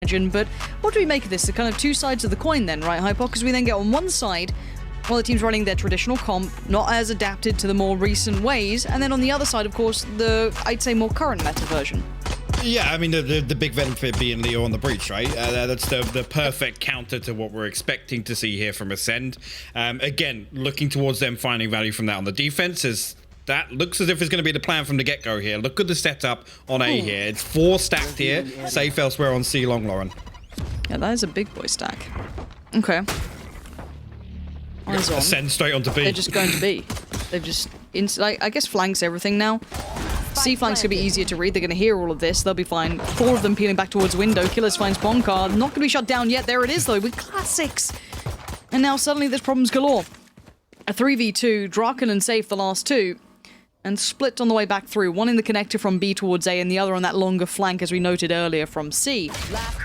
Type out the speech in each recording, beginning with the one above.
imagine. But what do we make of this? The kind of two sides of the coin then, right, Hypoc? Because we then get on one side, well, the team's running their traditional comp, not as adapted to the more recent ways, and then on the other side, of course, the, I'd say, more current meta version. Yeah, I mean, the big benefit being Leo on the breach, right? That's the perfect counter to what we're expecting to see here from Acend. Again, looking towards them finding value from that on the defense, as that looks as if it's going to be the plan from the get-go here. Look at the setup on A here. It's 4 stacked here, safe elsewhere on C long, Lauren. Yeah, that is a big boy stack. Okay. Eyes on. Acend straight onto B. They're just going to B. They've just, like, I guess flanks everything now. C flank's gonna be easier to read. They're gonna hear all of this. They'll be fine. 4 of them peeling back towards window. Killers finds Bonkar. Not gonna be shut down yet. There it is though, with classics. And now suddenly there's problems galore. A 3v2, Draken and Safe the last 2. And split on the way back through. One in the connector from B towards A, and the other on that longer flank, as we noted earlier, from C.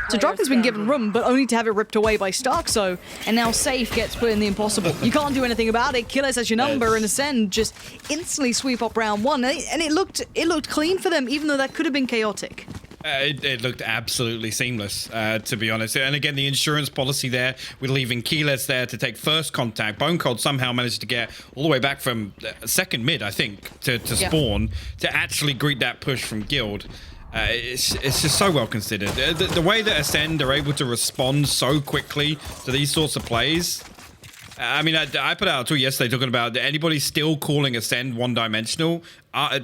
So Draken's been given room, but only to have it ripped away by Starkzo. And now Safe gets put in the impossible. You can't do anything about it. Killers has your number, and Acend just instantly sweep up round 1. And it looked clean for them, even though that could have been chaotic. It looked absolutely seamless, to be honest. And again, the insurance policy there, with leaving Keyless there to take first contact. Bone Cold somehow managed to get all the way back from second mid, I think, to spawn, to actually greet that push from Guild. It's just so well considered. The way that Acend are able to respond so quickly to these sorts of plays. I mean, I put out a tweet yesterday talking about anybody still calling Acend one-dimensional.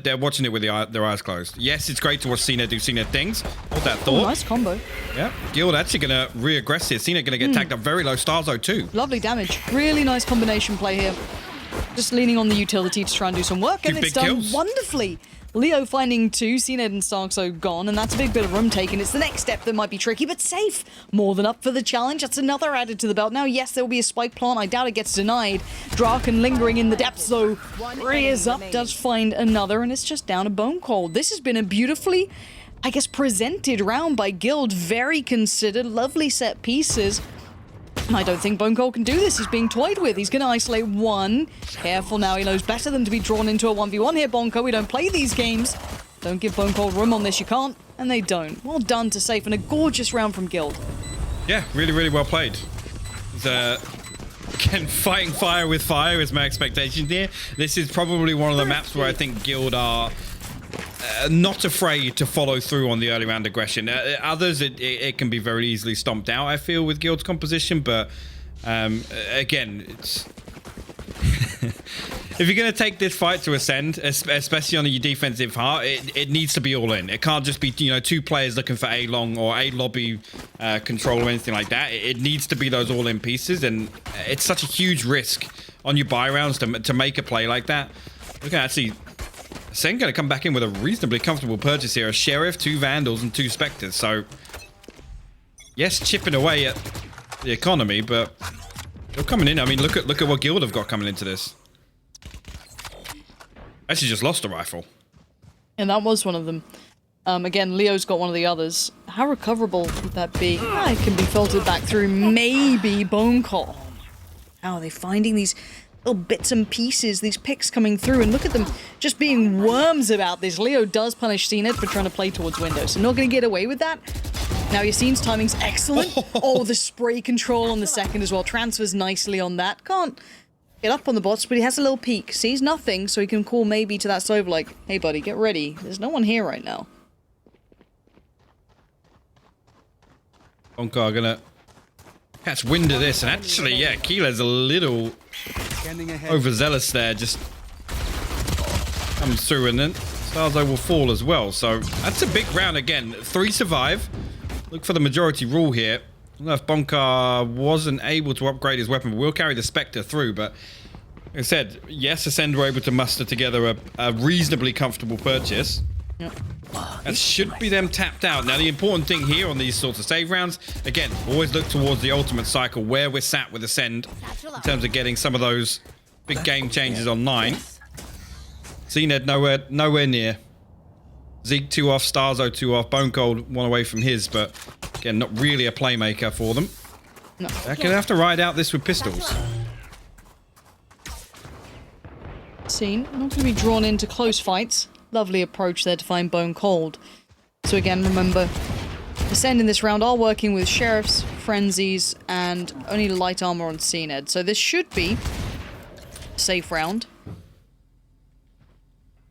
They're watching it with their eyes closed. Yes, it's great to watch Cena do Cena things. Hold that thought. Oh, nice combo. Yeah, Guild actually going to re-aggress here. Cena going to get tagged up very low. Starzo too. Lovely damage. Really nice combination play here. Just leaning on the utility to try and do some work, and it's done wonderfully. Leo finding 2, Cned and Starkzo gone, and that's a big bit of room taken. It's the next step that might be tricky, but Safe more than up for the challenge. That's another added to the belt. Now, yes, there will be a spike plant. I doubt it gets denied. Draken lingering in the depths, though, rears up, does find another, and it's just down to Bone Cold. This has been a beautifully, I guess, presented round by Guild. Very considered, lovely set pieces. And I don't think Bone Cold can do this. He's being toyed with. He's going to isolate 1. Careful now. He knows better than to be drawn into a 1v1 here, Bonko. We don't play these games. Don't give Bone Cold room on this. You can't. And they don't. Well done to Safe. And a gorgeous round from Guild. Yeah, really, really well played. Again, fighting fire with fire is my expectation here. This is probably one of the maps where I think Guild are not afraid to follow through on the early round aggression. Others, it can be very easily stomped out, I feel, with Guild's composition. But again, it's if you're going to take this fight to Acend, especially on your defensive heart, it needs to be all in. It can't just be, you know, 2 players looking for A long or A lobby control or anything like that. It needs to be those all in pieces, and it's such a huge risk on your buy rounds to make a play like that. We can actually. Acend going to come back in with a reasonably comfortable purchase here. A Sheriff, 2 Vandals, and 2 Spectres. So, yes, chipping away at the economy, but they're coming in. I mean, look at what Guild have got coming into this. Actually just lost a rifle. And that was one of them. Again, Leo's got one of the others. How recoverable would that be? It can be filtered back through maybe Bone Cold. How are they finding these little bits and pieces, these picks coming through, and look at them just being worms about this. Leo does punish Cned for trying to play towards window, so not going to get away with that. Now Yassine's timing's excellent. Oh, the spray control on the second as well. Transfers nicely on that. Can't get up on the bots, but he has a little peek. Sees nothing, so he can call maybe to that Sova like, hey buddy, get ready. There's no one here right now. Bonkar gonna catch wind of this, and actually, yeah, Keeler's a little overzealous there, just comes through, and then Starzo will fall as well. So that's a big round again. 3 survive. Look for the majority rule here. I don't know if Bonkar wasn't able to upgrade his weapon, but we'll carry the Spectre through. But like I said, yes, Acend were able to muster together a reasonably comfortable purchase. Yep. That should be them tapped out. Now, the important thing here on these sorts of save rounds, again, always look towards the ultimate cycle, where we're sat with Acend in terms of getting some of those big game changes online. Cned nowhere near. Zeke 2 off, Starzo 2 off, Bone Cold 1 away from his, but again, not really a playmaker for them. No. They're going to have to ride out this with pistols. Scene. Not going to be drawn into close fights. Lovely approach there to find Bone Cold. So again, remember, Acend in this round are working with Sheriffs, Frenzies, and only light armor on Cned. So this should be a safe round.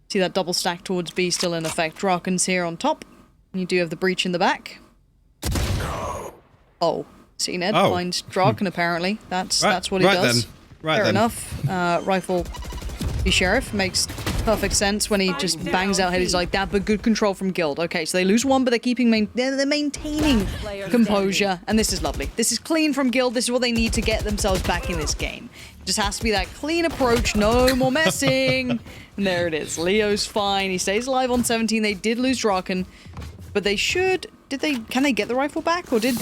See that double stack towards B still in effect. Draken's here on top. And you do have the breach in the back. Oh. Cned finds Draken apparently. That's what he does. Fair enough. Rifle the Sheriff makes perfect sense when he just bangs out headies like that, but good control from Guild. Okay, so they lose one, but they're keeping they're maintaining composure, and this is lovely. This is clean from Guild. This is what they need to get themselves back in this game. It just has to be that clean approach, no more messing. And there it is. Leo's fine. He stays alive on 17. They did lose Draken, but they should. Can they get the rifle back, or did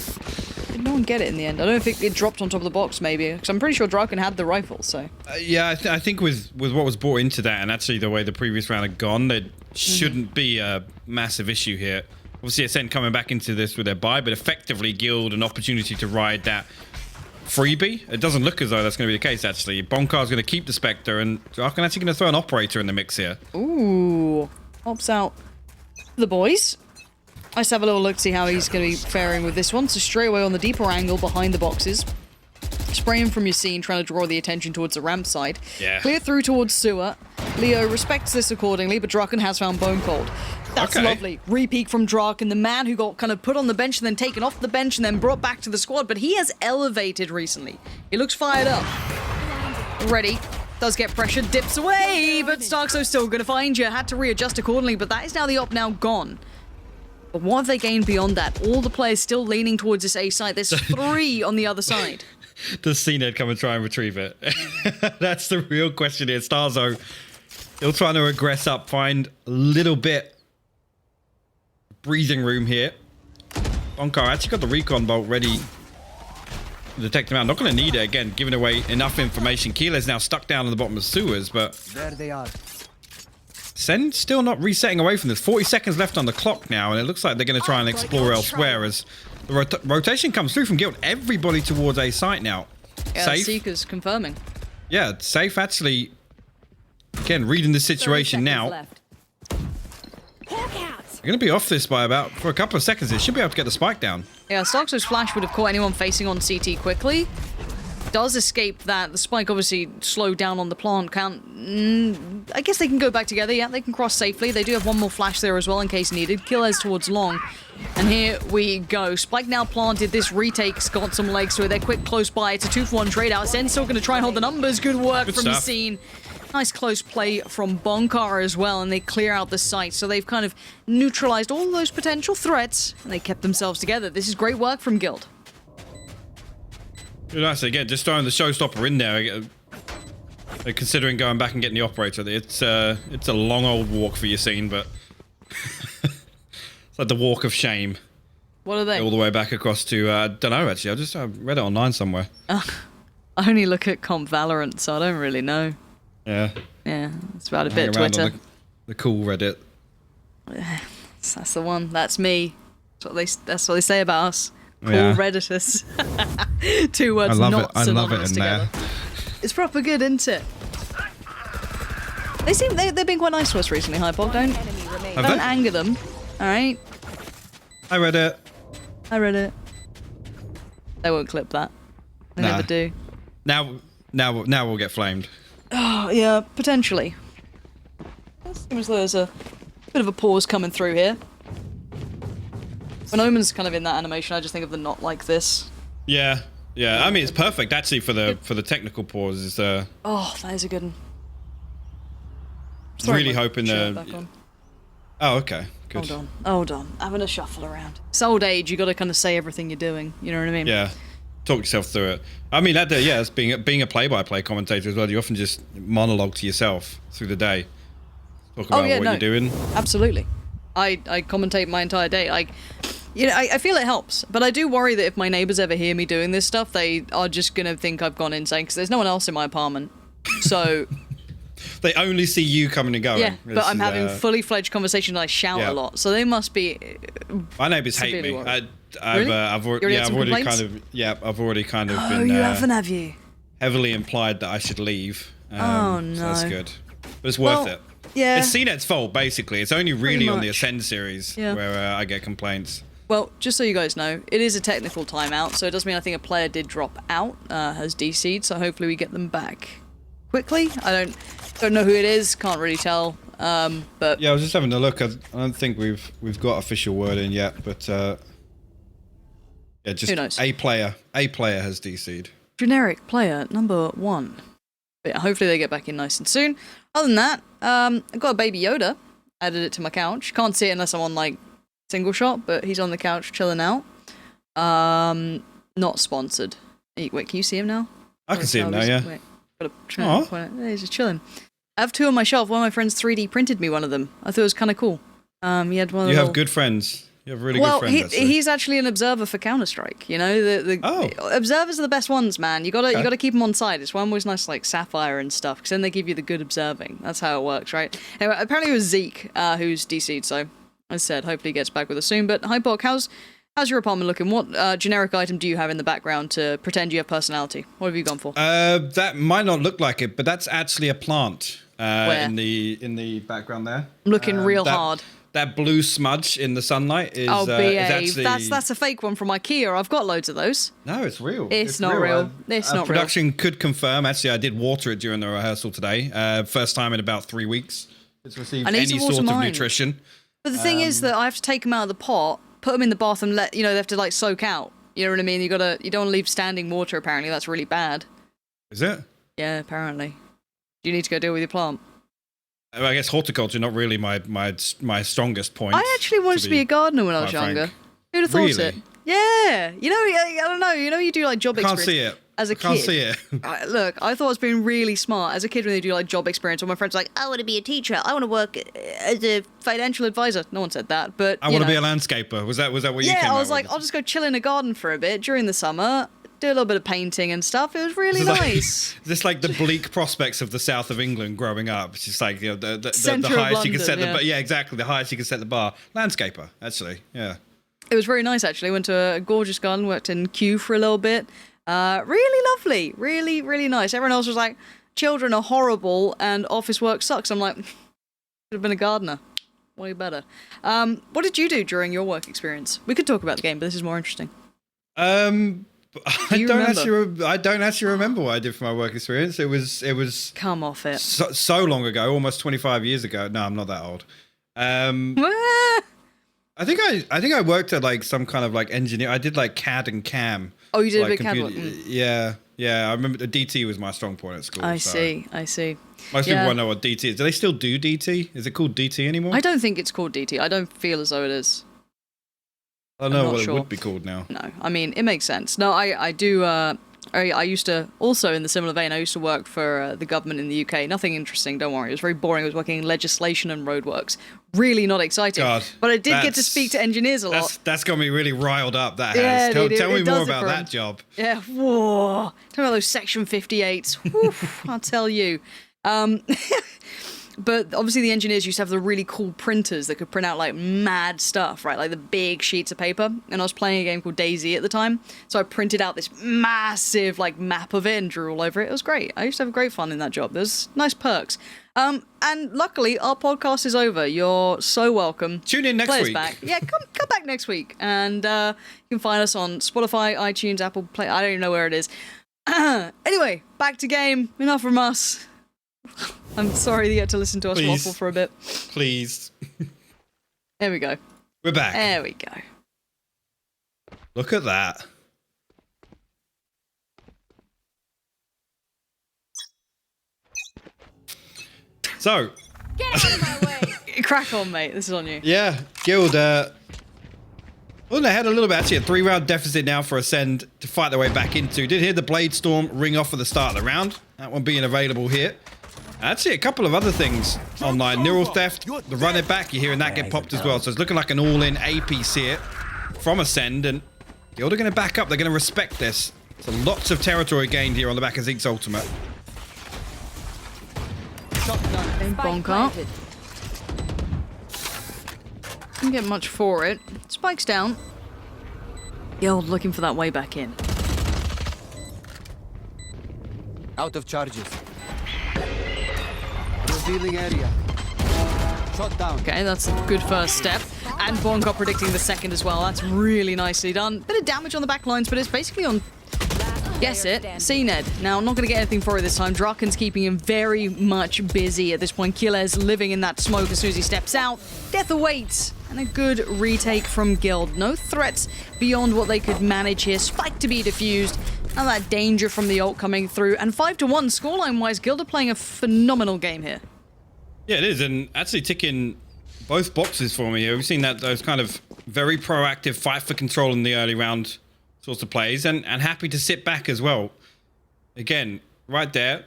no one get it in the end? I don't know if it dropped on top of the box, maybe, because I'm pretty sure Draken had the rifle, so... yeah, I think with what was brought into that, and actually the way the previous round had gone, there shouldn't be a massive issue here. Obviously, Acend coming back into this with their buy, but effectively Guild an opportunity to ride that freebie. It doesn't look as though that's going to be the case, actually. Bonkar's going to keep the Spectre, and Draken actually going to throw an Operator in the mix here. Ooh. Pops out the boys. Let's have a little look, see how he's going to be faring with this one. So straight away on the deeper angle behind the boxes. Spraying from your scene, trying to draw the attention towards the ramp side. Yeah. Clear through towards sewer. Leo respects this accordingly, but Draken has found Bone Cold. That's lovely. Repeat from Draken, the man who got kind of put on the bench and then taken off the bench and then brought back to the squad, but he has elevated recently. He looks fired up. Ready. Does get pressured, dips away, but Starkzo's still going to find you. Had to readjust accordingly, but that is now the op now gone. But what have they gained beyond that? All the players still leaning towards this A side. There's 3 on the other side. Does Cned come and try and retrieve it? That's the real question here. Starzo, still trying to regress up, find a little bit breathing room here. Bonkar actually got the recon bolt ready to detect him out. Not going to need it again, giving away enough information. Keeler's now stuck down on the bottom of sewers, but there they are. Acend still not resetting away from this. 40 seconds left on the clock now, and it looks like they're going to try and explore elsewhere as the rotation comes through from Guild. Everybody towards A site now. Yeah, Safe. Seeker's confirming. Yeah, Safe actually, again, reading the situation now. They're going to be off this by for a couple of seconds. It should be able to get the spike down. Yeah, Starkzo's flash would have caught anyone facing on CT quickly. Does escape that. The spike obviously slowed down on the plant count. I guess they can go back together. Yeah, they can cross safely. They do have one more flash there as well in case needed. Killers towards long. And here we go. Spike now planted. This retake's got some legs to it. They're quick close by. It's a 2-for-1 trade out. Acend still going to try and hold the numbers. Good work from the scene. Nice close play from Bonkar as well, and they clear out the site. So they've kind of neutralized all those potential threats, and they kept themselves together. This is great work from Guild. Nice, again, just throwing the showstopper in there. They're considering going back and getting the Operator. It's a long old walk for your scene, but it's like the walk of shame. What are they? All the way back across to, I don't know, actually. I just read it online somewhere. I only look at comp Valorant, so I don't really know. Yeah. Yeah, it's about a bit of Twitter. The cool Reddit. That's the one. That's me. That's what they say about us. Cool Redditors. 2 words not synonymous together. It's proper good, isn't it? They've been quite nice to us recently, Hypoc. Don't anger them. Alright? I read it. They won't clip that. They never do. Now we'll get flamed. Oh, yeah, potentially. It seems as though there's a bit of a pause coming through here. When Omen's kind of in that animation, I just think of the not like this. Yeah. I mean, it's perfect actually for the technical pauses. Oh, that is a good one. Really hoping the. Oh, okay. Good. Hold on. Having a shuffle around. It's old age. You got to kind of say everything you're doing. You know what I mean? Yeah. Talk yourself through it. I mean, it's being a play-by-play commentator as well. You often just monologue to yourself through the day. Talk about what you're doing. Absolutely. I commentate my entire day. I feel it helps, but I do worry that if my neighbors ever hear me doing this stuff, they are just gonna think I've gone insane because there's no one else in my apartment. So they only see you coming and going. Yeah, but I'm having fully fledged conversations. And I shout a lot, so they must be. My neighbors hate me. Really? I've already kind of been. You haven't, have you? Heavily implied that I should leave. Oh no, so that's good, but it's worth it. Yeah, it's CNET's fault basically. It's only really on the Acend series where I get complaints. Well, just so you guys know, it is a technical timeout, so it does mean I think a player did drop out, has DC'd, so hopefully we get them back quickly. I don't know who it is, can't really tell, but... Yeah, I was just having a look. I don't think we've got official word in yet, but yeah, just who knows? A player has DC'd. Generic player number 1. But yeah, hopefully they get back in nice and soon. Other than that, I've got a baby Yoda, added it to my couch. Can't see it unless I'm on, like, single shot, but he's on the couch chilling out. Not sponsored. Wait, can you see him now? I can see him now, yeah. Wait, got a point. Yeah, he's just chilling. I have 2 on my shelf. One of my friends 3D printed me one of them. I thought it was kind of cool. He had one of You have good friends. You have really good friends. Well, he's actually an observer for Counter-Strike. You know, the observers are the best ones, man. You gotta keep them on side. It's one always nice, like Sapphire and stuff, because then they give you the good observing. That's how it works, right? Anyway, apparently it was Zeke who's DC'd, so as I said, hopefully he gets back with us soon. But Hypoc, how's your apartment looking? What generic item do you have in the background to pretend you have personality? What have you gone for? That might not look like it, but that's actually a plant in the background there. Looking real hard. That blue smudge in the sunlight is, BA. is actually... That's a fake one from IKEA. I've got loads of those. No, it's real. It's not real. It's not real. Production could confirm. Actually, I did water it during the rehearsal today. First time in about 3 weeks. It's received any sort of nutrition. But the thing is that I have to take them out of the pot, put them in the bath, and they have to like soak out. You know what I mean? You don't want to leave standing water. Apparently, that's really bad. Is it? Yeah, apparently. You need to go deal with your plant. I guess horticulture not really my strongest point. I actually wanted to be a gardener when I was younger. Who'd have thought it? Yeah, I don't know. You do like job experience. Can't see it. As a kid. Can't see it. Look, I thought I was being really smart. As a kid, when they do like job experience, all my friends were like, I want to be a teacher. I want to work as a financial advisor. No one said that, but I want to be a landscaper. Was that what you came Yeah, I was out like, with? I'll just go chill in a garden for a bit during the summer, do a little bit of painting and stuff. It was really nice. This like the bleak prospects of the south of England growing up. It's just like the Centre highest of you can set London, the exactly the highest you can set the bar. Landscaper, actually, yeah. It was very nice, actually. Went to a gorgeous garden, worked in Kew for a little bit. Really lovely. Really, really nice. Everyone else was like, children are horrible and office work sucks. I'm like, should have been a gardener. Way better. What did you do during your work experience? We could talk about the game, but this is more interesting. I don't actually remember what I did for my work experience. It was come off it. So long ago, almost 25 years ago. No, I'm not that old. I think I worked at like some kind of like engineer. I did like CAD and CAM. Oh, you did like a bit CAD work. Yeah. I remember the DT was my strong point at school. I see. Most people won't know what DT is. Do they still do DT? Is it called DT anymore? I don't think it's called DT. I don't feel as though it is. I don't know what it would be called now. No, I mean, it makes sense. No, I do, I used to, also in the similar vein, I used to work for the government in the UK. Nothing interesting, don't worry. It was very boring. I was working in legislation and roadworks. Really not exciting. God, but I did get to speak to engineers a lot. That's got me really riled up, that has. Tell me more about that job. Yeah, whoa. Tell me about those Section 58s. Oof, I'll tell you. But obviously the engineers used to have the really cool printers that could print out like mad stuff, right? Like the big sheets of paper. And I was playing a game called DayZ at the time. So I printed out this massive like map of it and drew all over it. It was great. I used to have great fun in that job. There's nice perks. And luckily our podcast is over. You're so welcome. Tune in next week. Back. Yeah, come back next week. And you can find us on Spotify, iTunes, Apple Play. I don't even know where it is. Anyway, back to game. Enough from us. I'm sorry that you had to listen to us waffle for a bit. Please. There we go. We're back. There we go. Look at that. So. Get out of my way. Crack on, mate. This is on you. Yeah, Guild. Well, they had a little bit, actually a 3-round deficit now for Acend to fight their way back into. Did hear the Blade Storm ring off at the start of the round. That one being available here. Actually, a couple of other things online. Neural Theft, the run it back, you're hearing that get popped as well. So it's looking like an all-in A piece here from Acend. And Guild are going to back up. They're going to respect this. So lots of territory gained here on the back of Zeke's ultimate. Bonker. Didn't get much for it. Spike's down. Guild looking for that way back in. Out of charges. Revealing area. Okay, that's a good first step. And Bonka predicting the second as well. That's really nicely done. Bit of damage on the back lines, but it's basically on... Guess it. CNED. Now, I'm not going to get anything for it this time. Draken's keeping him very much busy at this point. Killer's living in that smoke as soon as he steps out. Death awaits. And a good retake from Guild. No threats beyond what they could manage here. Spike to be defused. And that danger from the ult coming through. And 5-1 scoreline-wise, Guild are playing a phenomenal game here. Yeah, it is. And actually ticking both boxes for me here. We've seen that those kind of very proactive fight for control in the early round sorts of plays, and happy to sit back as well. Again, right there,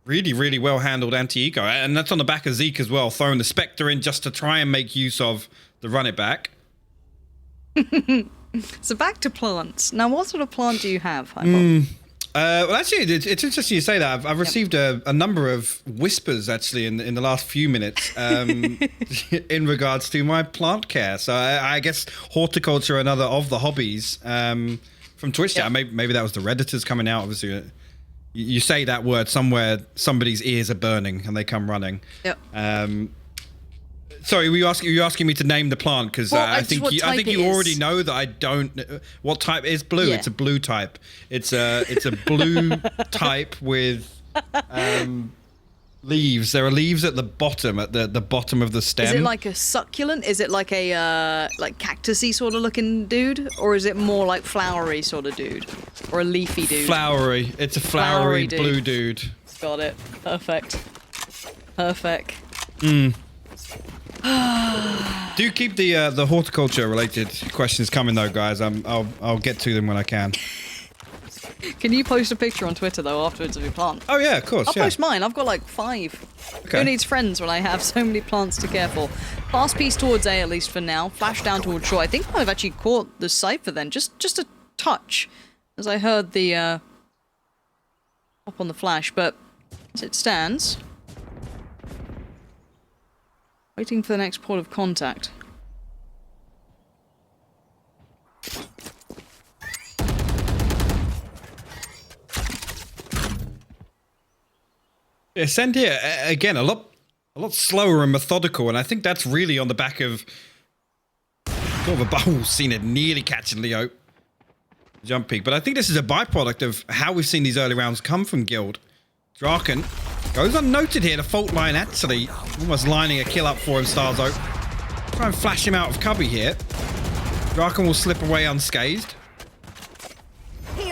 really well handled anti-eco, and that's on the back of Zeke as well, throwing the Spectre in just to try and make use of the run it back. So back to plants. Now, what sort of plant do you have, Hypoc? Well, actually, it's interesting you say that. I've received a number of whispers, actually, in the last few minutes in regards to my plant care. So I guess horticulture, another of the hobbies from Twitch. Yep. Maybe that was the Redditors coming out. Obviously, you say that word somewhere, somebody's ears are burning and they come running. Yep. Sorry, were you asking me to name the plant? Because I think you already is. know that I don't. What type is blue? Yeah. It's a blue type. It's a blue type with leaves. There are leaves at the bottom, at the bottom of the stem. Is it like a succulent? Is it like a like cactusy sort of looking dude, or is it more like flowery sort of dude, or a leafy dude? Flowery. It's a flowery blue dude. Got it. Perfect. Perfect. Do keep the horticulture related questions coming though, guys. I'll get to them when I can. Can you post a picture on Twitter though afterwards of your plant? Oh yeah, of course. I'll post mine. I've got like 5. Okay. Who needs friends when I have so many plants to care for? Fast piece towards A at least for now. Flash down towards short. I think I've actually caught the Cypher then, just a touch, as I heard the pop on the flash. But as it stands. Waiting for the next port of contact. Acend here again, a lot slower and methodical, and I think that's really on the back of sort of a seen it nearly catching Leo jump peak, but I think this is a byproduct of how we've seen these early rounds come from Guild. Draken goes unnoted here. The fault line actually almost lining a kill up for him, Starzo. Try and flash him out of cubby here. Draken will slip away unscathed.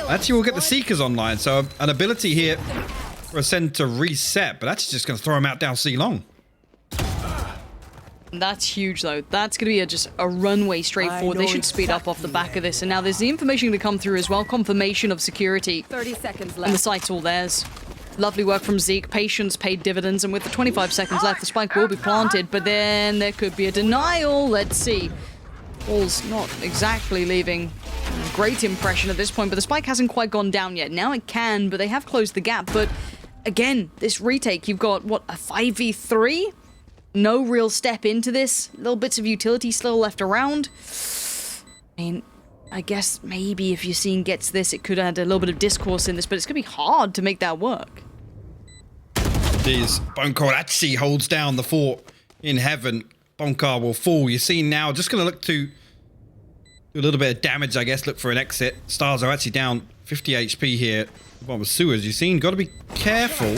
Actually, we'll get the Seekers online, so an ability here for Acend to reset, but that's just going to throw him out down C long. That's huge, though. That's going to be just a runway straight forward. They should speed up off the back of this. And now there's the information to come through as well. Confirmation of security. 30 seconds left. And the site's all theirs. Lovely work from Zeke. Patience paid dividends. And with the 25 seconds left, the spike will be planted. But then there could be a denial. Let's see. Ball's not exactly leaving a great impression at this point. But the spike hasn't quite gone down yet. Now it can, but they have closed the gap. But again, this retake, you've got, what, a 5v3? No real step into this. Little bits of utility still left around. I mean, I guess maybe if Yassine gets this, it could add a little bit of discourse in this, but it's going to be hard to make that work. Jeez, Bonkar actually holds down the fort in heaven. Bonkar will fall. Yassine now just going to look to do a little bit of damage, I guess. Look for an exit. Stars are actually down 50 HP here. What was Sewers? Yassine got to be careful.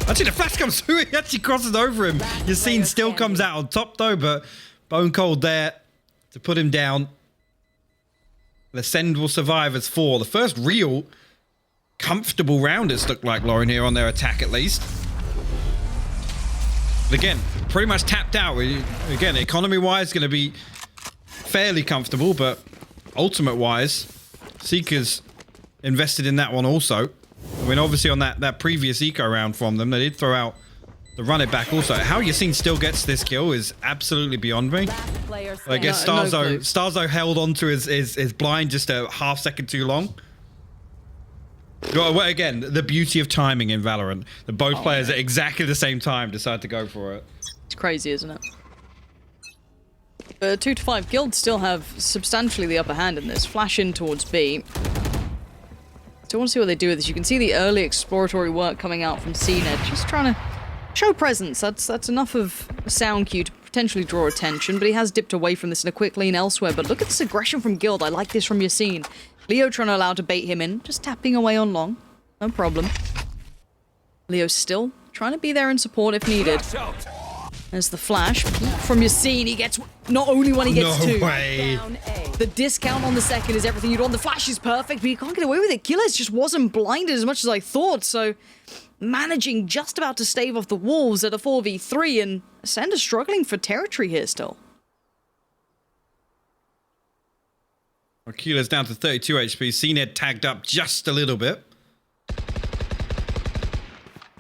Actually, the flash comes through. He actually crosses over him. Yassine still comes out on top, though, but Bone Cold there to put him down. Acend will survive as 4. The first real comfortable rounders look like, Lauren, here on their attack, at least. But again, pretty much tapped out. Again, economy-wise, going to be fairly comfortable, but ultimate-wise, Seekers invested in that one also. I mean, obviously on that previous eco round from them, they did throw out the run it back also. How Yassine still gets this kill is absolutely beyond me. I guess Starzo held on to his blind just a half second too long. Well, again, the beauty of timing in Valorant. That both players at exactly the same time decide to go for it. It's crazy, isn't it? 2 to 5 guilds still have substantially the upper hand in this. Flash in towards B. So I want to see what they do with this. You can see the early exploratory work coming out from CNED. Just trying show presence. That's enough of a sound cue to potentially draw attention, but he has dipped away from this in a quick lean elsewhere. But look at this aggression from Guild. I like this from Yassine. Leo trying to allow to bait him in, just tapping away on long. No problem. Leo's still trying to be there in support if needed. There's the flash from Yassine. He gets not only one, he gets two. Way. The discount on the second is everything you'd want. The flash is perfect, but you can't get away with it. Killers just wasn't blinded as much as I thought, so managing just about to stave off the Wolves at a 4v3, and Acend is struggling for territory here still. Keeler's down to 32 HP. CNED tagged up just a little bit.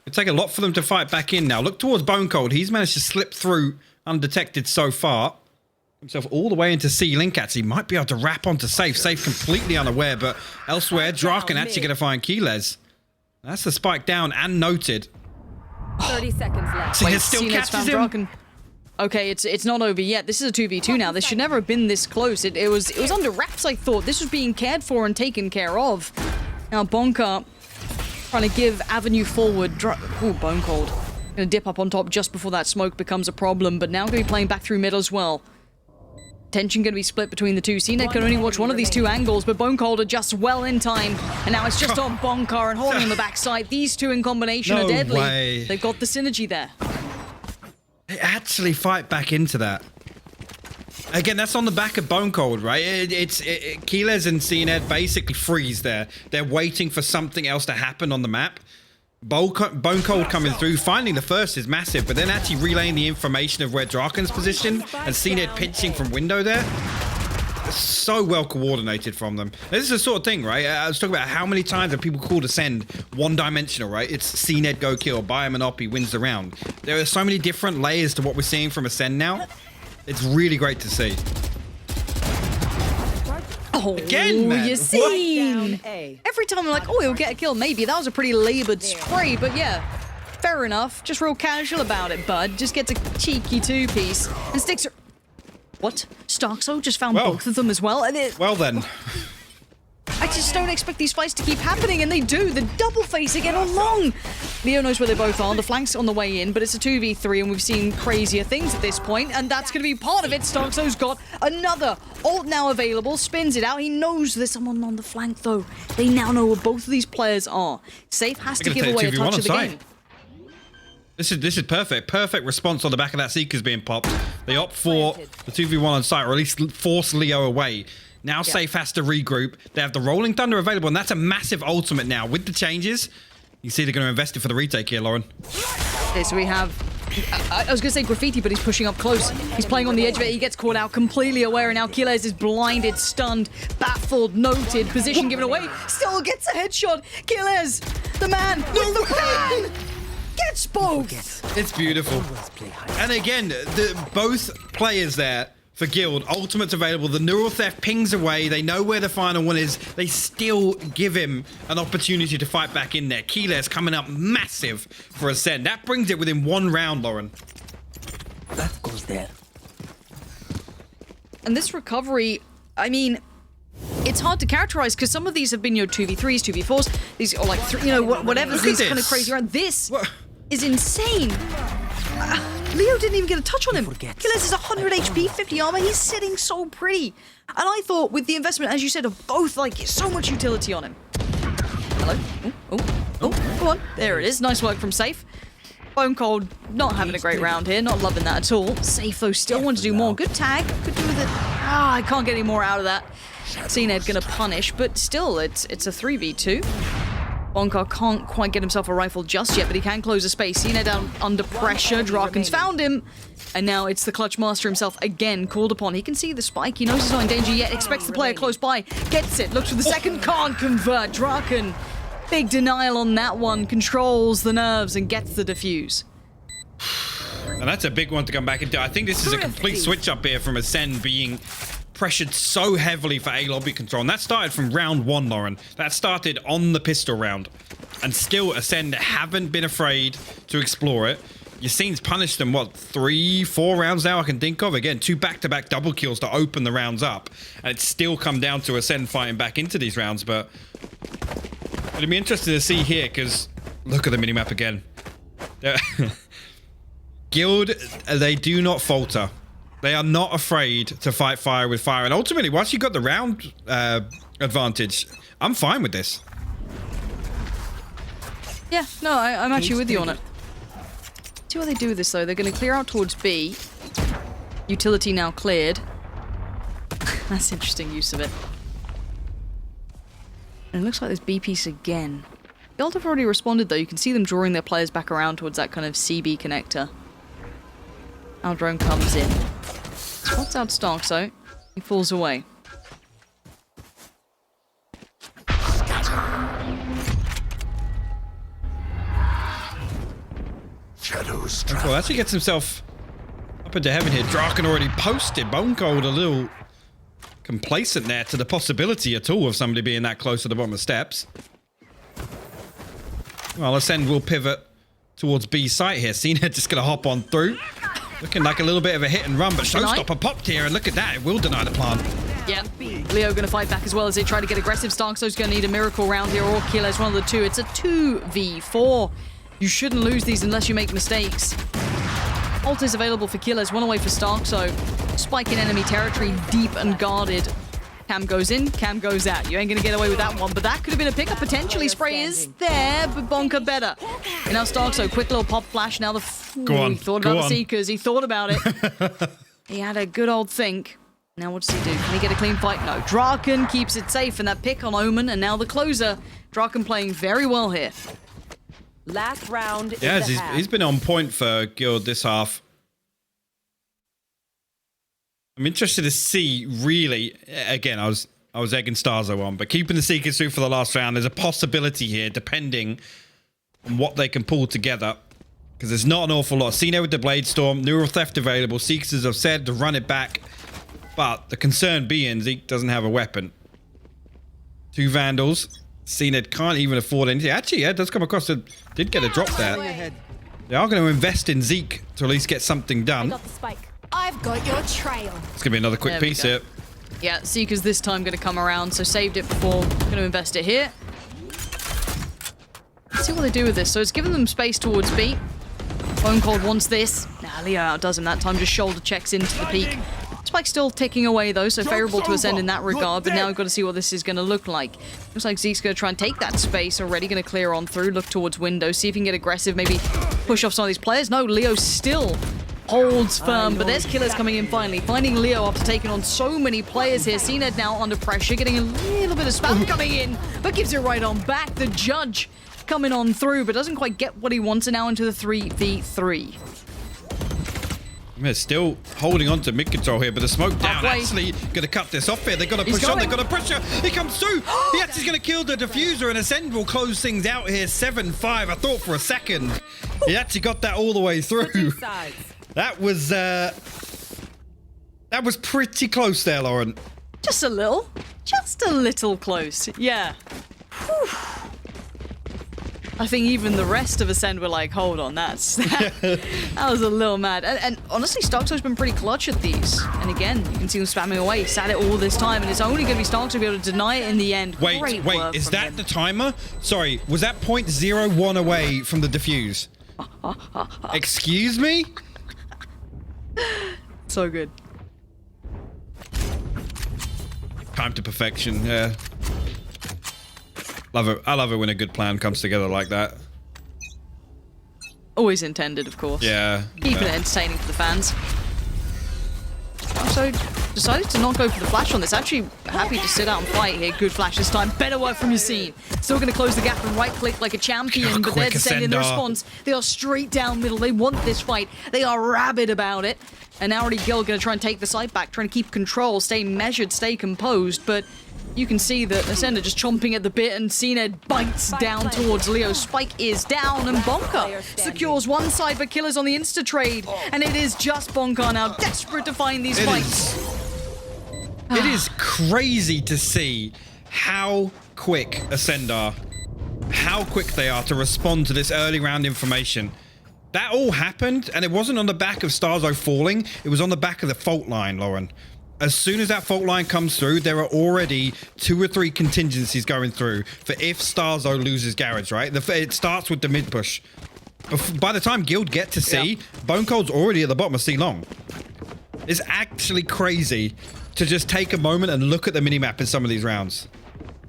It'll take a lot for them to fight back in now. Look towards Bone Cold. He's managed to slip through undetected so far. Himself all the way into C. Linkats. He might be able to wrap onto Safe. Safe completely unaware, but elsewhere, Draken actually going to find Keylez. That's the spike down and noted. 30 seconds left. CNED still catches him. Draken. Okay, it's not over yet. This is a 2v2 now. This should never have been this close. It was under wraps, I thought. This was being cared for and taken care of. Now Bonka trying to give avenue forward. Ooh, Bone Cold. Gonna dip up on top just before that smoke becomes a problem, but now gonna be playing back through mid as well. Tension gonna be split between the two. CNED can only watch one of these two angles, but Bone Cold adjusts well in time. And now it's just on Bonka and holding on the backside. These two in combination are deadly. Way. They've got the synergy there. They actually fight back into that. Again, that's on the back of Bone Cold, right? Keylez and CNED basically freeze there. They're waiting for something else to happen on the map. Bone Cold coming through, finding the first is massive, but then actually relaying the information of where Draken's positioned and CNED pinching from window there. It's so well coordinated from them. This is the sort of thing, right? I was talking about how many times have people called Acend one-dimensional, right? It's CNED go kill, buy him an op, he wins the round. There are so many different layers to what we're seeing from Acend now. It's really great to see. Oh, again, man. Yassine! Every time I'm like, oh, he'll get a kill. Maybe that was a pretty labored spray, but yeah, fair enough. Just real casual about it, bud. Just gets a cheeky two-piece and sticks her. What? Starkso just found both of them as well? And well then. I just don't expect these fights to keep happening, and they do. The double face again on long. Leo knows where they both are. The flank's on the way in, but it's a 2v3, and we've seen crazier things at this point, and that's going to be part of it. Starkso's got another ult now available, spins it out. He knows there's someone on the flank, though. They now know where both of these players are. Safe has to give away a touch of the game. This is perfect. Perfect response on the back of that Seeker's being popped. They opt for the 2v1 on site, or at least force Leo away. Now Safe has to regroup. They have the Rolling Thunder available, and that's a massive ultimate now. With the changes, you see they're going to invest it for the retake here, Lauren. Okay, so we have... I was going to say Graffiti, but he's pushing up close. He's playing on the edge of it. He gets caught out, completely aware, and now Keylez is blinded, stunned, baffled, noted, position given away. Still gets a headshot. Keylez, the man with the plan, gets both. It's beautiful. And again, both players there for Guild, ultimates available, the neural theft pings away, they know where the final one is, they still give him an opportunity to fight back in there. Keylez coming up massive for Acend. That brings it within one round, Lauren. That goes there. And this recovery, I mean, it's hard to characterize because some of these have been, 2v3s, 2v4s, these are like, whatever, these kind of crazy around. This is insane. Leo didn't even get a touch on him. Keylez is 100 HP, 50 armor. He's sitting so pretty. And I thought with the investment, as you said, of both, like, so much utility on him. Hello? Oh, go on. There it is. Nice work from Safe. Bone Cold not having a great round here. Not loving that at all. Safe, though, still wants to do more. Good tag. Could do with it. I can't get any more out of that. CNED gonna punish, but still, it's a 3v2. Bonka can't quite get himself a rifle just yet, but he can close a space. CNED down under pressure. Draken's found him. And now it's the Clutch Master himself again called upon. He can see the spike. He knows he's not in danger yet. Expects the player close by. Gets it. Looks for the second. Can't convert. Draken. Big denial on that one. Controls the nerves and gets the defuse. And that's a big one to come back into. I think this is a complete switch up here from Acend being pressured so heavily for A lobby control. And that started from round one, Lauren. That started on the pistol round. And still, Acend haven't been afraid to explore it. Yassine's punished them, what, 3-4 rounds now I can think of? Again, 2 back-to-back double kills to open the rounds up. And it's still come down to Acend fighting back into these rounds, but it'll be interesting to see here, because look at the minimap again. Guild, they do not falter. They are not afraid to fight fire with fire. And ultimately, once you got the round advantage, I'm fine with this. Yeah, no, I'm actually with you on it. See what they do with this, though. They're going to clear out towards B. Utility now cleared. That's interesting use of it. And it looks like there's B piece again. Guild have already responded, though. You can see them drawing their players back around towards that kind of CB connector. Our drone comes in. Spots out Stark, so he falls away. Shadows. Well, actually gets himself up into heaven here. Draken already posted. Bone Cold a little complacent there to the possibility at all of somebody being that close to the bottom of the steps. Well, Acend will pivot towards B site here. Cena just going to hop on through. Looking like a little bit of a hit and run, but Showstopper popped here, and look at that. It will deny the plant. Yeah, Leo going to fight back as well as they try to get aggressive. Starkso's going to need a miracle round here, or Kilo's one of the two. It's a 2v4. You shouldn't lose these unless you make mistakes. Ult is available for Killers, one away for Starkso. Spike in enemy territory, deep and guarded. Cam goes in, Cam goes out. You ain't gonna get away with that one, but that could have been a pickup potentially. Spray is there, but Bonka better. And now Starkso, quick little pop flash. Now the he thought about the Seekers. He thought about it. He had a good old think. Now what does he do? Can he get a clean fight? No. Draken keeps it safe, and that pick on Omen, and now the closer. Draken playing very well here. Last round. Yeah, he's been on point for Guild this half. I'm interested to see, really, again, I was egging Starzo on, but keeping the Seekers through for the last round, there's a possibility here, depending on what they can pull together, because there's not an awful lot. Cena with the Blade Storm, Neural Theft available, Seekers have said to run it back, but the concern being Zeke doesn't have a weapon. 2 Vandals. Cena can't even afford anything. Actually, yeah, it does come across, did get a drop there. They are going to invest in Zeke to at least get something done. I got the spike. I've got your trail. It's going to be another quick piece here. Yeah, Seekers this time going to come around, so saved it before. Going to invest it here. Let's see what they do with this. So it's given them space towards B. Bone Cold wants this. Nah, Leo outdoes him that time, just shoulder checks into the peak. Spike's still ticking away though, so favourable to Acend in that regard, but now we've got to see what this is going to look like. Looks like Zeke's going to try and take that space already, going to clear on through, look towards window, see if he can get aggressive, maybe push off some of these players. No, Leo still holds firm, but there's Killers coming in finally, finding Leo after taking on so many players here. Cena now under pressure, getting a little bit of spam coming in, but gives it right on back. The judge coming on through, but doesn't quite get what he wants, and now into the 3v3. They're still holding on to mid control here, but the smoke down actually going to cut this off here. They've got to push on, they've got to pressure. He comes through. He actually going to kill the diffuser, and Acend will close things out here 7-5. I thought for a second he actually got that all the way through. That was pretty close there, Lauren. Just a little close. Yeah. Whew. I think even the rest of Acend were like, hold on, that was a little mad. And honestly, Starkso's been pretty clutch at these. And again, you can see them spamming away. He's had it all this time, and it's only going to be Starkso to be able to deny it in the end. Wait, is that the timer? Sorry, was that 0.01 away from the defuse? Excuse me? So good. Time to perfection, yeah. Love it. I love it when a good plan comes together like that. Always intended, of course. Yeah. Keeping it entertaining for the fans. So decided to not go for the flash on this. Actually happy to sit out and fight here. Good flash this time. Better work from Yassine. Still going to close the gap and right click like a champion. But they're sending the response. They are straight down middle. They want this fight. They are rabid about it. And now already Gil going to try and take the site back. Trying to keep control. Stay measured. Stay composed. But you can see that Acend just chomping at the bit, and Cena bites down towards Leo. Spike is down, and Bonka secures one side, but Killer's on the insta-trade. And it is just Bonka now, desperate to find these fights. It is crazy to see how quick Acend are, how quick they are to respond to this early round information. That all happened, and it wasn't on the back of Starzo falling, it was on the back of the fault line, Lauren. As soon as that fault line comes through, there are already 2 or 3 contingencies going through for if Starzo loses Garage, right? It starts with the mid push. by the time Guild get to C, Bone Cold's already at the bottom of C long. It's actually crazy to just take a moment and look at the minimap in some of these rounds.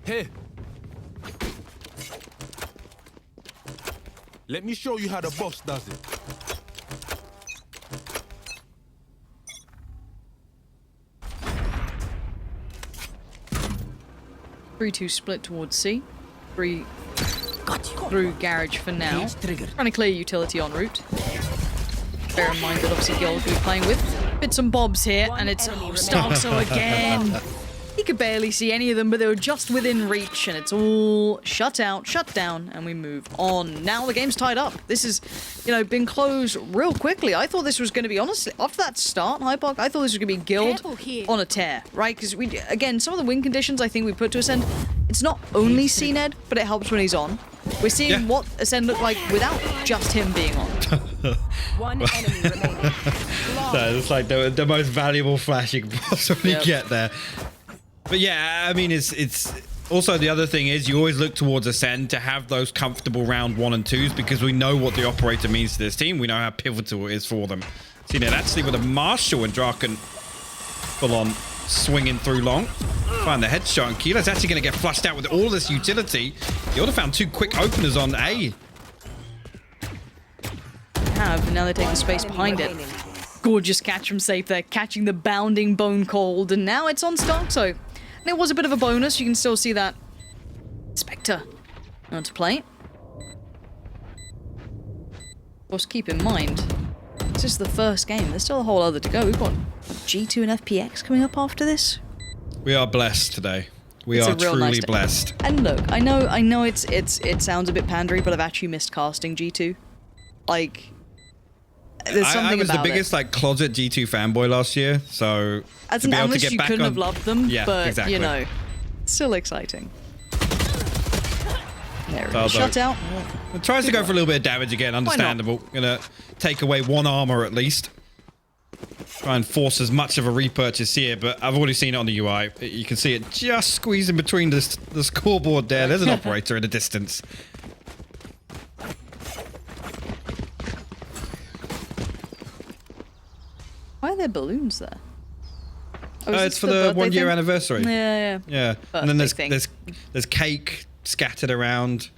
Here. Let me show you how the boss does it. Three, two split towards C. 3 through garage for now. Trying to clear utility en route. Bear in mind that obviously Guild will be playing with bits and bobs here, and it's Starkso again. He could barely see any of them, but they were just within reach, and it's all shut out, shut down, and we move on. Now the game's tied up. This has, you know, been closed real quickly. I thought this was going to be, honestly, after that start, Hypoc, I thought this was going to be Guild on a tear, right? Because we, again, some of the win conditions I think we put to Acend, it's not only CNED, but it helps when he's on. We're seeing what Acend looked like without just him being on. One enemy remaining. So it's like the most valuable flash you can possibly get there. But yeah, I mean, it's also the other thing is you always look towards Acend to have those comfortable round 1 and 2s because we know what the operator means to this team. We know how pivotal it is for them. See, now actually with a Marshall and Draken full on swinging through long. Find the headshot, and Keeler's actually going to get flushed out with all this utility. He would have found 2 quick openers on A. And now they take the space behind it. Gorgeous catch from Safe there, catching the bounding Bone Cold, and now it's on Starkso. And it was a bit of a bonus. You can still see that Spectre on to play. Of course, keep in mind, this is the first game. There's still a whole other to go. We've got G2 and FPX coming up after this. We are blessed today. We are truly blessed. And look, I know it sounds a bit pandery, but I've actually missed casting G2. Like, there's something I was about the biggest like closet G2 fanboy last year, so as to an be able to analyst, get you back couldn't on, have loved them, but exactly. you know, still exciting. There it is. Although, Shut out. It tries to go for a little bit of damage again. Understandable. Gonna take away 1 armor at least. Try and force as much of a repurchase here, but I've already seen it on the UI. You can see it just squeezing between the scoreboard there. There's an operator in the distance. Why are there balloons there? Oh, it's for the 1 year anniversary. Yeah. And then there's cake scattered around.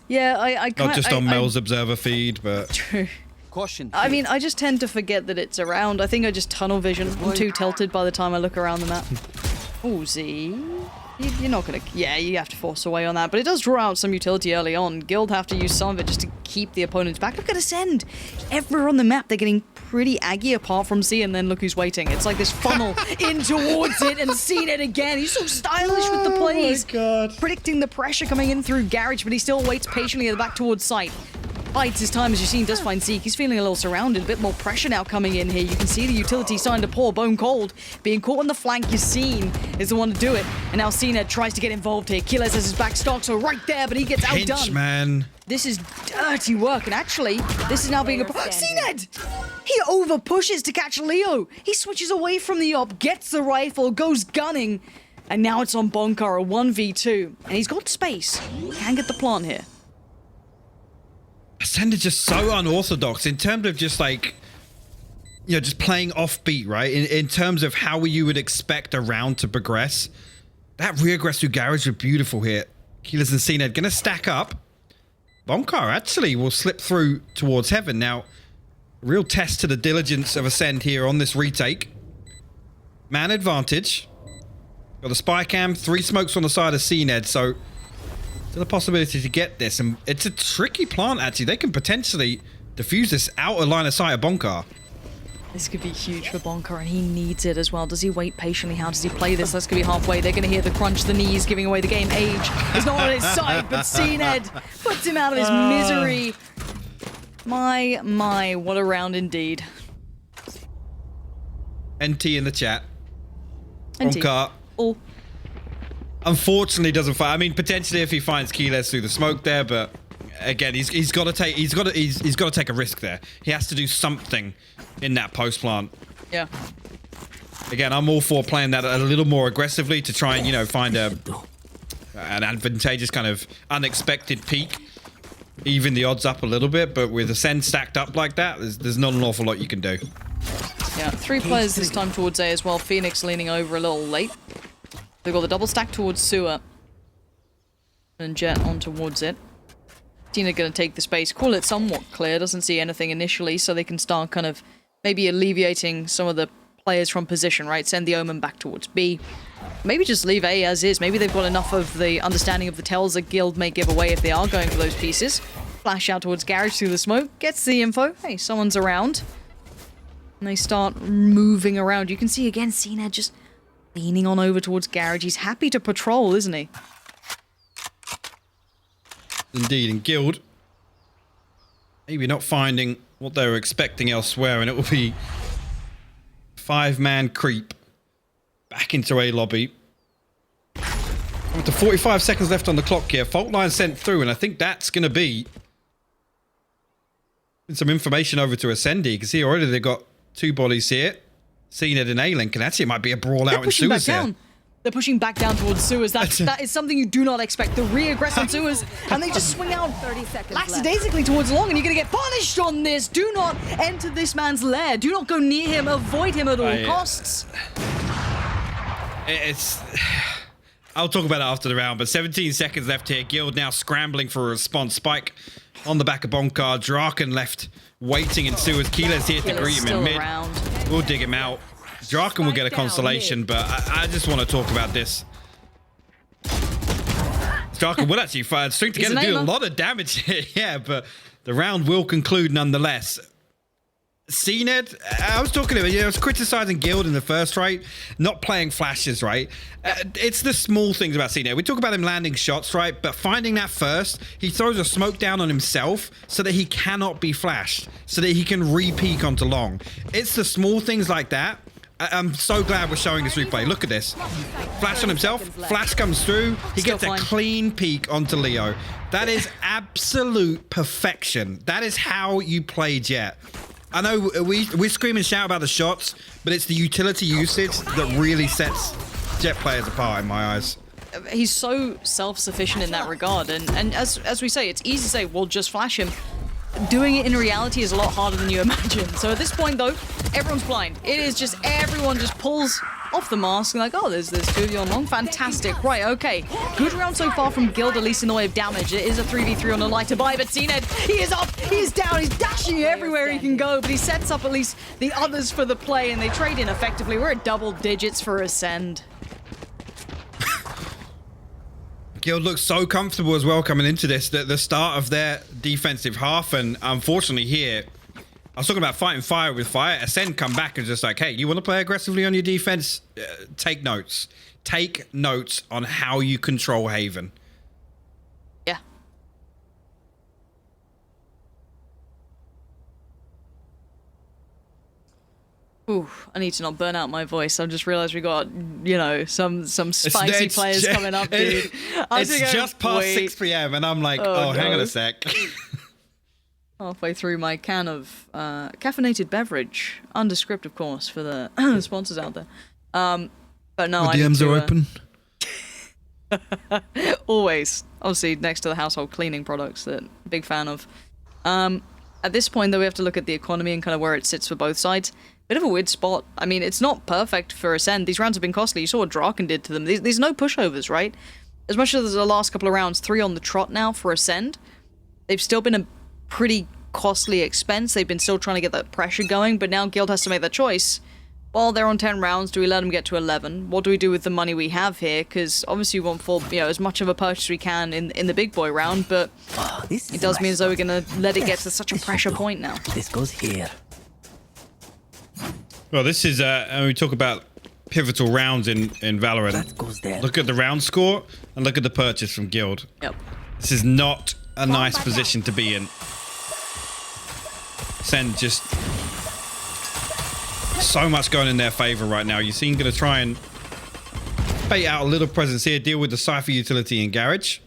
Yeah, I can't. Not just on Mel's observer feed, but True. Caution. I mean, I just tend to forget that it's around. I think I just tunnel vision. I'm too tilted by the time I look around the map. Oh, Z. You're not gonna... Yeah, you have to force away on that. But it does draw out some utility early on. Guild have to use some of it just to keep the opponents back. Look at Acend. Everywhere on the map, they're getting pretty aggy apart from C, and then look who's waiting. It's like this funnel in towards it and seen it again. He's so stylish with the plays. Oh my God. Predicting the pressure coming in through garage, but he still waits patiently at the back towards sight. Bides his time, as you've seen, does find Zeke. He's feeling a little surrounded, a bit more pressure now coming in here. You can see the utility starting to pour. Bone Cold being caught on the flank. You've seen is the one to do it. And now Cena tries to get involved here. Keeler has his back stock, so right there, but he gets outdone. Man. This is dirty work, and actually, this is now being a... CNED! He over pushes to catch Leo. He switches away from the op, gets the rifle, goes gunning, and now it's on Bonkar, a 1v2. And he's got space. Can get the plant here. Acend is just so unorthodox in terms of just like, you know, just playing offbeat, right? In terms of how you would expect a round to progress. That regress through garage was beautiful here. Keelers and CNED gonna stack up. Bonkar actually will slip through towards heaven. Now, real test to the diligence of Acend here on this retake. Man advantage. Got the spy cam, 3 smokes on the side of CNED, so still a possibility to get this, and it's a tricky plant actually. They can potentially defuse this out of line of sight of Bonkar. This could be huge for Bonkar, and he needs it as well. Does he wait patiently? How does he play this? That's going to be halfway. They're going to hear the crunch, the knees, giving away the game. Age is not on his side, but CNED puts him out of his misery. My, what a round indeed. NT in the chat. NT. Bonkar. All. Unfortunately doesn't fight. I mean, potentially if he finds Keyless through the smoke there, but again, he's got to take a risk there. He has to do something in that post plant. Yeah. Again, I'm all for playing that a little more aggressively to try and, you know, find an advantageous kind of unexpected peak. even the odds up a little bit, but with Acend stacked up like that, there's not an awful lot you can do. Yeah, 3 players this time towards A as well. Phoenix leaning over a little late. They've got the double stack towards Sewer. And Jet on towards it. Tina gonna take the space, call it somewhat clear, doesn't see anything initially, so they can start kind of maybe alleviating some of the players from position, right? Send the Omen back towards B. Maybe just leave A as is. Maybe they've got enough of the understanding of the tells that Guild may give away if they are going for those pieces. Flash out towards Garage through the smoke, gets the info. Hey, someone's around. And they start moving around. You can see again, Cena just leaning on over towards Garage. He's happy to patrol, isn't he? Indeed, and Guild maybe not finding what they were expecting elsewhere, and it will be 5-man creep back into A lobby. With the 45 seconds left on the clock here, fault line sent through, and I think that's going to be some information over to Acend. You can see already they've got 2 bodies here. Cena and A-Link, and actually it might be a brawl out in sewers here. They're pushing back down towards sewers. That is something you do not expect. The re-aggress on sewers, and they just swing out 30 seconds lackadaisically towards long, and you're going to get punished on this. Do not enter this man's lair. Do not go near him. Avoid him at all costs. I'll talk about it after the round, but 17 seconds left here. Guild now scrambling for a response. Spike on the back of Bonkard. Draken left waiting in sewers. Keeler's here to greet him in mid. We'll dig him out. Draken will get a consolation, but I just want to talk about this. Draken will actually string together, do a lot of damage here, yeah, but the round will conclude nonetheless. CNED, I was talking about, I was criticizing Guild in the first, right? Not playing flashes, right? It's the small things about CNED. We talk about him landing shots, right? But finding that first, he throws a smoke down on himself so that he cannot be flashed, so that he can re-peek onto long. It's the small things like that. I'm so glad we're showing this replay. Look at this. Flash on himself. Flash comes through. He gets a clean peek onto Leo. That is absolute perfection. That is how you play Jet. I know we scream and shout about the shots, but it's the utility usage that really sets Jet players apart in my eyes. He's so self-sufficient in that regard, and as we say, it's easy to say, well, just flash him. Doing it in reality is a lot harder than you imagine. So at this point, though, everyone's blind. It is just everyone just pulls off the mask and like, oh, there's 2 of you on long. Fantastic. Right, okay. Good round so far from Guild, at least in the way of damage. It is a 3v3 on a lighter buy, but CNED, he is up, he is down, he's dashing everywhere he can go, but he sets up at least the others for the play, and they trade in effectively. We're at double digits for Acend. Guild looks so comfortable as well coming into this, the start of their defensive half, and unfortunately here, I was talking about fighting fire with fire. Acend come back and just like, hey, you want to play aggressively on your defense? Take notes. Take notes on how you control Haven. Yeah. Ooh, I need to not burn out my voice. I just realized we got, you know, some spicy players coming up, dude. It's just past 6 p.m. and I'm like, oh hang on a sec. Halfway through my can of caffeinated beverage, undescript, of course, for the sponsors out there. But no, the DMs are open. Always, obviously, next to the household cleaning products that I'm a big fan of. At this point, though, we have to look at the economy and kind of where it sits for both sides. Bit of a weird spot. I mean, it's not perfect for Acend. These rounds have been costly. You saw what Draken did to them. These no pushovers, right? As much as the last couple of rounds, 3 on the trot now for Acend, they've still been a pretty costly expense. They've been still trying to get that pressure going, but now Guild has to make that choice. Well, they're on 10 rounds. Do we let them get to 11? What do we do with the money we have here? Because obviously we want full, you know, as much of a purchase we can in the big boy round, but it does mean as though we're going to let it get to such a pressure point now. This goes here. Well, this is, when we talk about pivotal rounds in Valorant, That goes there. look at the round score and look at the purchase from Guild. Yep. This is not a nice position to be in. Acend just so much going in their favor right now. You see him going to try and bait out a little presence here, deal with the Cypher utility in Garage.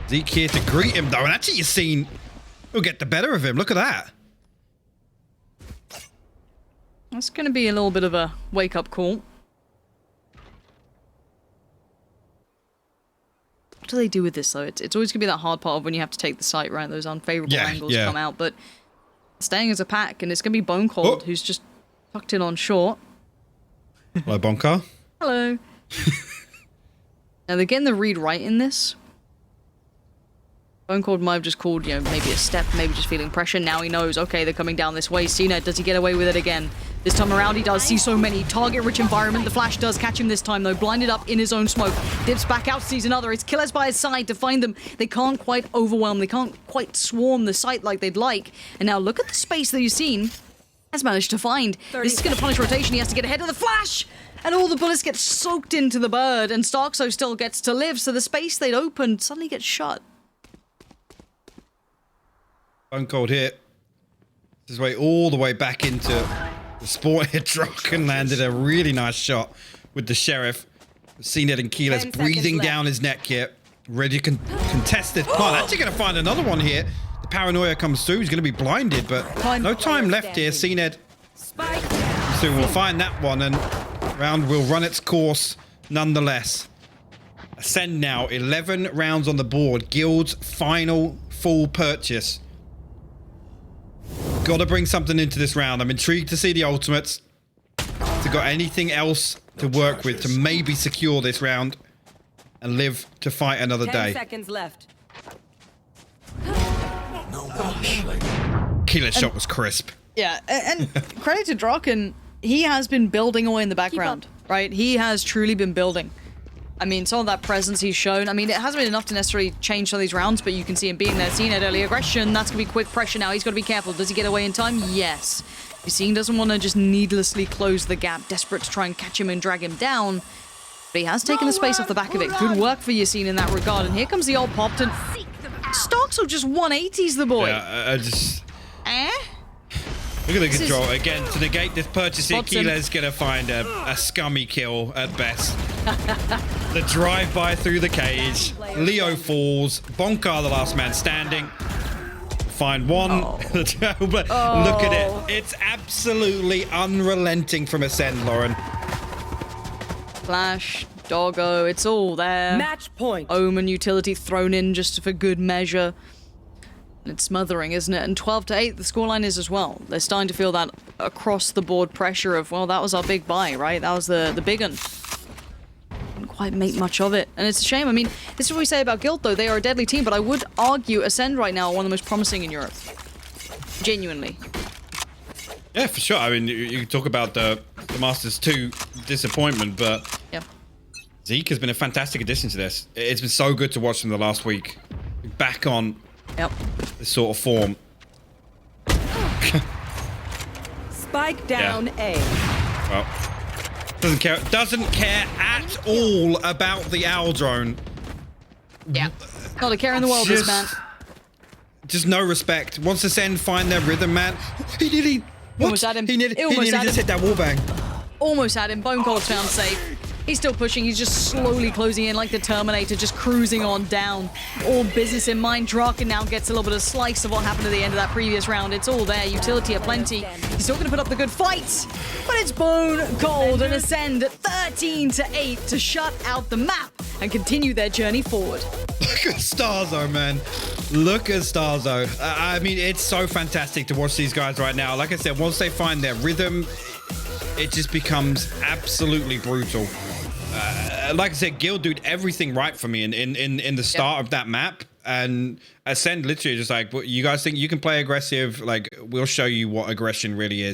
Zeke here to greet him though, and actually you've seen he'll get the better of him. Look at that. That's going to be a little bit of a wake-up call. do they do with this, though? It's always going to be that hard part of when you have to take the site, right? Those unfavorable angles come out. But staying as a pack, and it's going to be Bone Cold, who's just tucked in on short. Hello, Bonka. Hello. Now, they're getting the read right in this. Bone Cold might have just called, you know, maybe a step, maybe just feeling pressure. Now he knows, okay, they're coming down this way. Cena, does he get away with it again? This time around, he does see so many. Target-rich environment. The flash does catch him this time, though. Blinded up in his own smoke. Dips back out, sees another. It's Killers by his side to find them. They can't quite overwhelm. They can't quite swarm the site like they'd like. And now look at the space that you've seen. Has managed to find. This is going to punish rotation. He has to get ahead of the flash. And all the bullets get soaked into the bird. And Starkso still gets to live. So the space they'd opened suddenly gets shut. Bone Cold hit. His way all the way back into the sport truck and landed a really nice shot with the Sheriff. CNED and Keyless breathing down his neck here. Ready to contest this. Oh, actually going to find another one here. The paranoia comes through. He's going to be blinded, but no time left here. CNED soon will find that one, and round will run its course nonetheless. Acend now, 11 rounds on the board. Guild's final full purchase. Got to bring something into this round. I'm intrigued to see the ultimates. If they've got anything else to work with to maybe secure this round and live to fight another 10 day. seconds left. Keyless shot was crisp. Yeah, and credit to Draken, he has been building away in the background, right? He has truly been building. I mean, some of that presence he's shown, I mean, it hasn't been enough to necessarily change some of these rounds, but you can see him being there. Seeing early aggression, that's going to be quick pressure now. He's got to be careful. Does he get away in time? Yes. Yinsu doesn't want to just needlessly close the gap, desperate to try and catch him and drag him down. But he has taken the space off the back of it. Good work for Yinsu in that regard. And here comes the old popped, and Starkso just 180s the boy. Yeah, I just... Eh? Look at the control. Again, to negate this purchase here, Spots him. Keyless going to find a scummy kill at best. The drive-by through the cage. Leo falls. Bonka, the last man standing. Find one. But look at it. It's absolutely unrelenting from Acend, Lauren. Flash, Doggo, it's all there. Match point. Omen utility thrown in just for good measure. And it's smothering, isn't it? And 12-8, the scoreline is as well. They're starting to feel that across-the-board pressure of, well, that was our big buy, right? That was the big one. Didn't quite make much of it. And it's a shame. I mean, this is what we say about Guild, though. They are a deadly team, but I would argue Acend right now are one of the most promising in Europe. Genuinely. Yeah, for sure. I mean, you can talk about the Masters 2 disappointment, but Yeah. Zeke has been a fantastic addition to this. It's been so good to watch them the last week. Back on Yep. this sort of form. Spike down A. Well, doesn't care at all about the owl drone. Yeah. Not a care in the world, this man. Just no respect. Wants to find their rhythm, man. He nearly... What? Almost had him. He nearly Almost had just him. hit that wallbang. Almost had him. Bone Cold's found safe. He's still pushing. He's just slowly closing in like the Terminator, just cruising on down. All business in mind. Draken now gets a little bit of slice of what happened at the end of that previous round. It's all there. Utility aplenty. He's still going to put up the good fights. But it's Bone Cold and Acend at 13-8 to shut out the map and continue their journey forward. Look at Starzo, man. Look at Starzo. I mean, it's so fantastic to watch these guys right now. Like I said, once they find their rhythm, it just becomes absolutely brutal. Like I said, Guild did everything right for me in the start of that map, and Acend literally just like, you guys think you can play aggressive? Like, we'll show you what aggression really is.